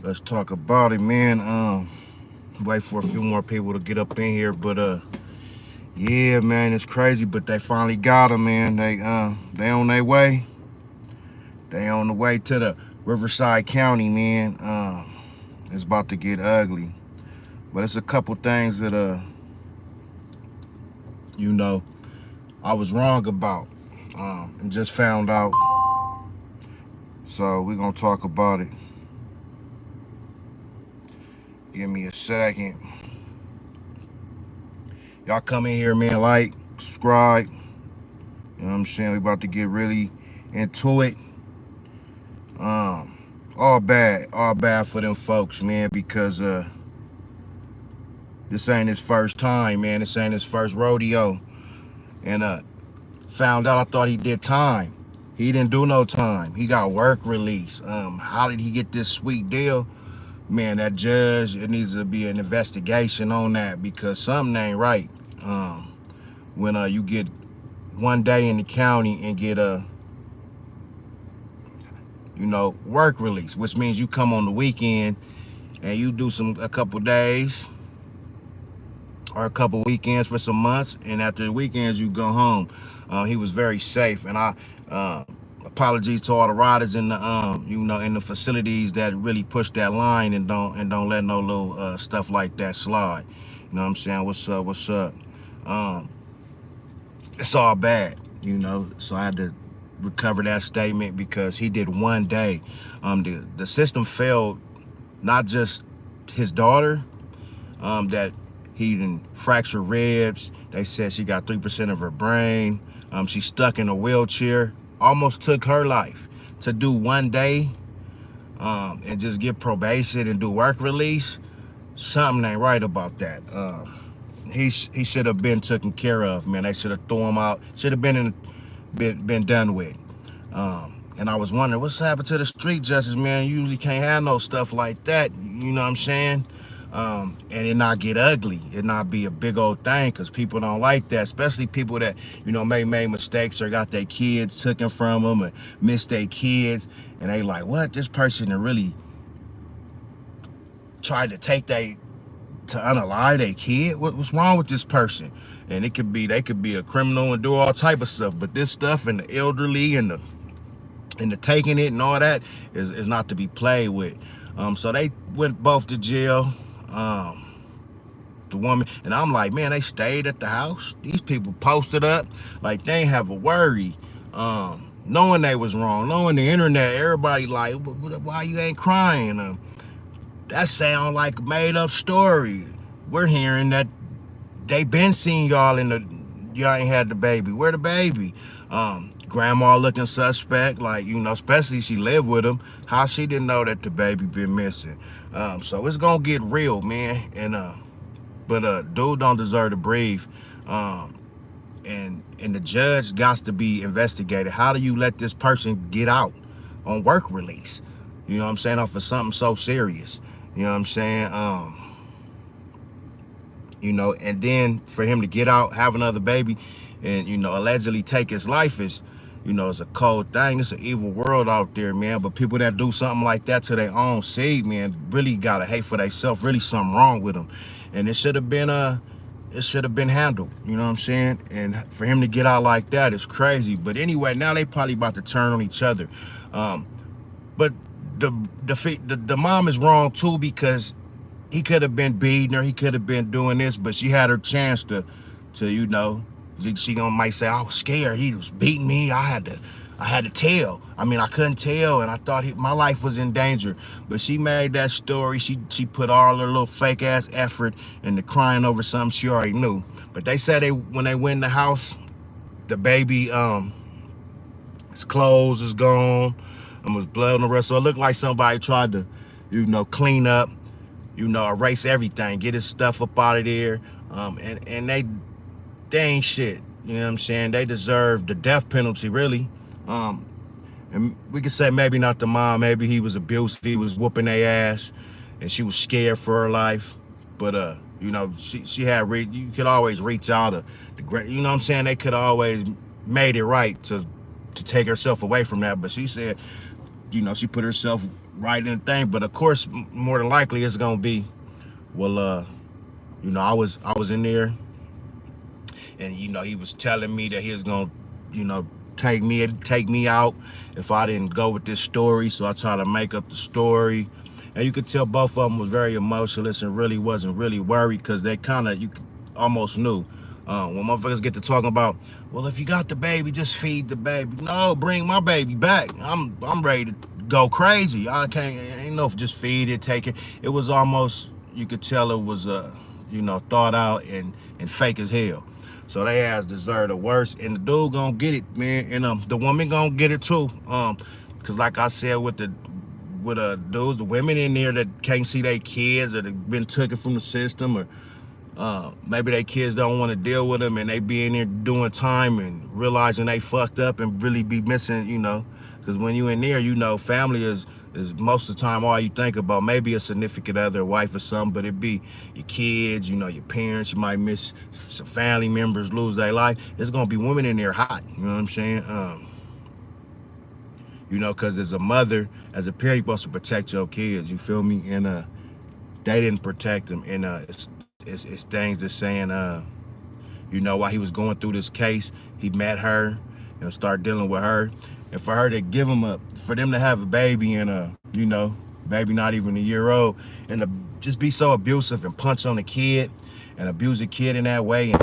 Let's talk about it, man. Wait for a few more people to get up in here, but yeah, man, it's crazy. But they finally got him, man. They on their way. They on the way to the Riverside County, man. It's about to get ugly. But it's a couple things that you know, I was wrong about, and just found out. So we're gonna talk about it. Give me a second. Y'all come in here, man. Like, subscribe. You know what I'm saying? We about to get really into it. All bad for them folks, man, because this ain't his first time, man. This ain't his first rodeo. And found out I thought he did time. He didn't do no time. He got work release. How did he get this sweet deal? Man, that judge, it needs to be an investigation on that because something ain't right. When you get one day in the county and get work release, which means you come on the weekend and you do a couple days or a couple weekends for some months, and after the weekends you go home. He was very safe, and I apologies to all the riders in the in the facilities that really push that line and don't let no little stuff like that slide. You know what I'm saying? What's up? It's all bad, so I had to recover that statement because he did one day. The system failed not just his daughter, that he didn't fracture ribs. They said she got 3% of her brain. She's stuck in a wheelchair. Almost took her life. To do one day and just get probation and do work release, something ain't right about that. He should have been taken care of, man. They should have threw him out. Should have been done with. And I was wondering what's happened to the street justice, man. You usually can't have no stuff like that. You know what I'm saying? And it not get ugly. It not be a big old thing because people don't like that, especially people that, may made mistakes or got their kids taken from them and missed their kids. And they like, what? This person really tried to to unalive their kid? What's wrong with this person? And they could be a criminal and do all type of stuff. But this stuff and the elderly and the taking it and all that is not to be played with. So they went both to jail. The woman, and I'm like, man, they stayed at the house. These people posted up like they ain't have a worry. Knowing they was wrong, knowing the internet, everybody like, why you ain't crying? That sound like a made up story. We're hearing that they been seeing y'all y'all ain't had the baby. Where the baby? Grandma looking suspect, like, especially she lived with him. How she didn't know that the baby been missing? So it's gonna get real, man. And but dude don't deserve to breathe. And the judge got to be investigated. How do you let this person get out on work release? You know what I'm saying? Off of something so serious. You know what I'm saying? And then for him to get out, have another baby, and allegedly take his life is, it's a cold thing. It's an evil world out there, man. But people that do something like that to their own seed, man, really gotta hate for themselves. Really something wrong with them, and it should have been handled. You know what I'm saying? And for him to get out like that is crazy. But anyway, now they probably about to turn on each other. But the mom is wrong too, because he could have been beating her, he could have been doing this, but she had her chance to she might say, I was scared, he was beating me, I had to tell. I mean, I couldn't tell, and I thought my life was in danger. But she made that story. She put all her little fake ass effort into crying over something she already knew. But they said when they went in the house, the baby his clothes is gone and was blood on the rest. So it looked like somebody tried to, clean up, erase everything, get his stuff up out of there. And they ain't shit. You know what I'm saying? They deserve the death penalty, really. And we could say maybe not the mom, maybe he was abusive, he was whooping their ass, and she was scared for her life. But she had you could always reach out to the great. You know what I'm saying? They could always made it right to take herself away from that. But she said, she put herself right in the thing. But of course, more than likely, it's gonna be, well, I was in there, and he was telling me that he was gonna, you know, take me out if I didn't go with this story. So I tried to make up the story, and you could tell both of them was very emotionless and really wasn't really worried, because they kind of, you almost knew. When motherfuckers get to talking about, well, if you got the baby, just feed the baby. No, bring my baby back. I'm ready to go crazy. I can't, ain't no just feed it, take it. It was almost, you could tell it was thought out and fake as hell. So they ass deserve the worst, and the dude gonna get it, man, and the woman gonna get it too. Cause like I said, with dudes, the women in there that can't see their kids, or they've been taken from the system, or maybe their kids don't want to deal with them, and they be in there doing time and realizing they fucked up and really be missing, because when you in there, family is most of the time all you think about. Maybe a significant other, a wife or something, but it be your kids, your parents. You might miss some family members, lose their life. There's gonna be women in there hot. You know what I'm saying? Because as a mother, as a parent, you're supposed to protect your kids. You feel me? And they didn't protect them. And it's things that's saying, while he was going through this case, he met her and start dealing with her. And for her to give him for them to have a baby, and baby not even a year old, and to just be so abusive and punch on the kid and abuse the kid in that way. And